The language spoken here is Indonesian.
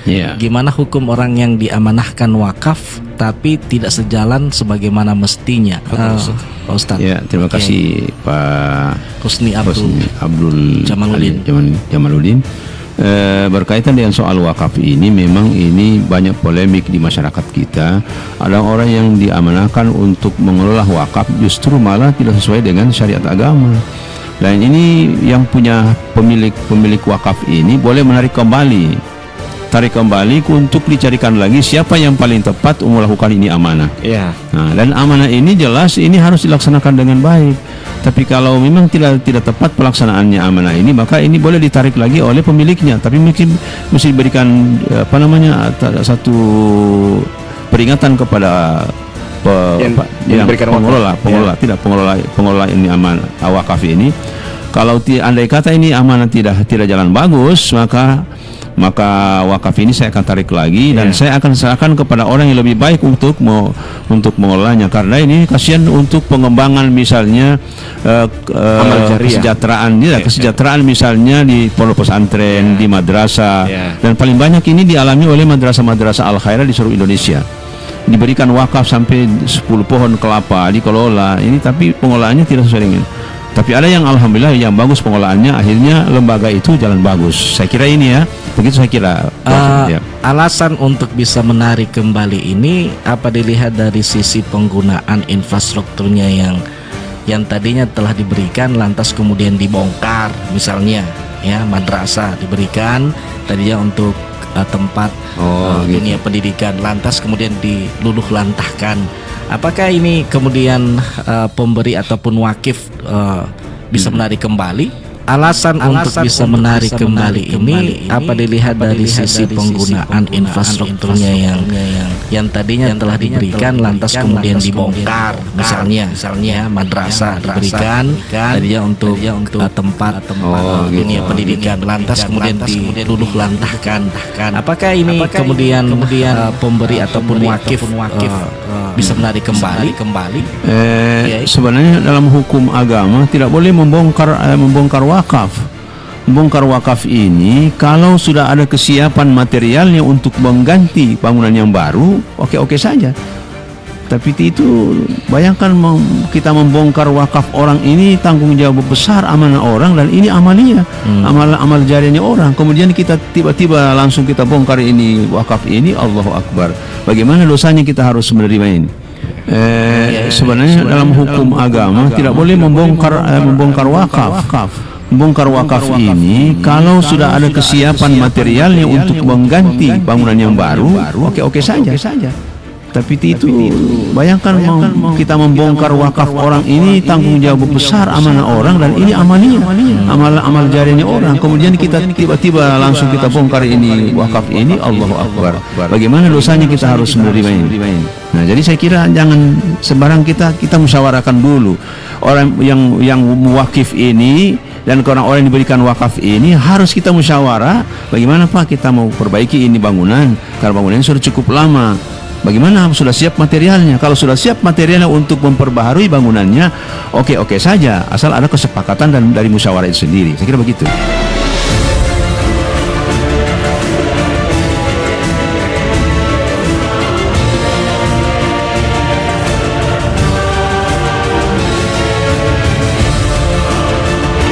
Iya. Gimana hukum orang yang diamanahkan wakaf tapi tidak sejalan sebagaimana mestinya? Pak Ustadz. Ya, terima kasih Pak Husni Abdul Jamaluddin. Jamaluddin. Berkaitan dengan soal wakaf ini, memang ini banyak polemik di masyarakat kita. Ada orang yang diamanahkan untuk mengelola wakaf justru malah tidak sesuai dengan syariat agama. Dan ini yang punya pemilik wakaf ini boleh menarik kembali, tarik kembali untuk dicarikan lagi siapa yang paling tepat melakukan ini amanah. Iya. Nah, dan amanah ini jelas ini harus dilaksanakan dengan baik. Tapi kalau memang tidak tepat pelaksanaannya amanah ini, maka ini boleh ditarik lagi oleh pemiliknya. Tapi mungkin mesti diberikan satu peringatan kepada pengelola ini wakaf ini. Kalau andai kata ini amanah tidak jalan bagus, maka wakaf ini saya akan tarik lagi dan saya akan serahkan kepada orang yang lebih baik untuk mengelolanya, karena ini kasihan untuk pengembangan misalnya kesejahteraan misalnya di pondok pesantren, di madrasah, dan paling banyak ini dialami oleh madrasah-madrasah Al Khairah di seluruh Indonesia. Diberikan wakaf sampai 10 pohon kelapa dikelola ini, tapi pengelolaannya tidak sesuai dengan. Tapi ada yang alhamdulillah yang bagus pengelolaannya, akhirnya lembaga itu jalan bagus. Saya kira ini begitu saya kira. Alasan untuk bisa menarik kembali ini apa dilihat dari sisi penggunaan infrastrukturnya yang tadinya telah diberikan lantas kemudian dibongkar, misalnya madrasah diberikan tadinya untuk tempat dunia pendidikan, lantas kemudian diluluh lantahkan. Apakah ini kemudian pemberi ataupun wakif bisa menarik kembali? Alasan untuk bisa menarik kembali ini apa dilihat dari sisi penggunaan infrastrukturnya yang tadinya telah diberikan lantas kemudian dibongkar, misalnya madrasah diberikan tadinya untuk tempat dunia pendidikan, lantas kemudian diluluh lantahkan. Apakah ini kemudian pemberi ataupun wakif bisa menarik kembali? Sebenarnya dalam hukum agama tidak boleh membongkar wakaf. Membongkar wakaf ini kalau sudah ada kesiapan materialnya untuk mengganti bangunan yang baru, oke saja. Tapi itu bayangkan kita membongkar wakaf orang, ini tanggung jawab besar, amanah orang, dan ini amalia, amal jariahnya orang. Kemudian kita tiba-tiba langsung kita bongkar ini wakaf ini, Allahu Akbar. Bagaimana dosanya kita harus menerima ini? Sebenarnya dalam hukum agama tidak boleh membongkar wakaf. Membongkar wakaf ini kalau sudah ada kesiapan materialnya untuk mengganti bangunan yang baru, oke saja. Tapi itu bayangkan kita membongkar wakaf orang, ini tanggung jawab besar, amanah orang, dan ini amalia, amal jariahnya orang. Kemudian kita tiba-tiba langsung kita bongkar ini wakaf ini, Allahu Akbar. Bagaimana dosanya kita harus menerima ini? Nah, jadi saya kira jangan sembarang kita musyawarahkan dulu orang yang mewakif ini, dan orang yang diberikan wakaf ini harus kita musyawarah. Bagaimana Pak kita mau perbaiki ini bangunan, karena bangunannya sudah cukup lama. Bagaimana sudah siap materialnya? Kalau sudah siap materialnya untuk memperbaharui bangunannya, oke saja, asal ada kesepakatan dan dari musyawarah itu sendiri. Saya kira begitu.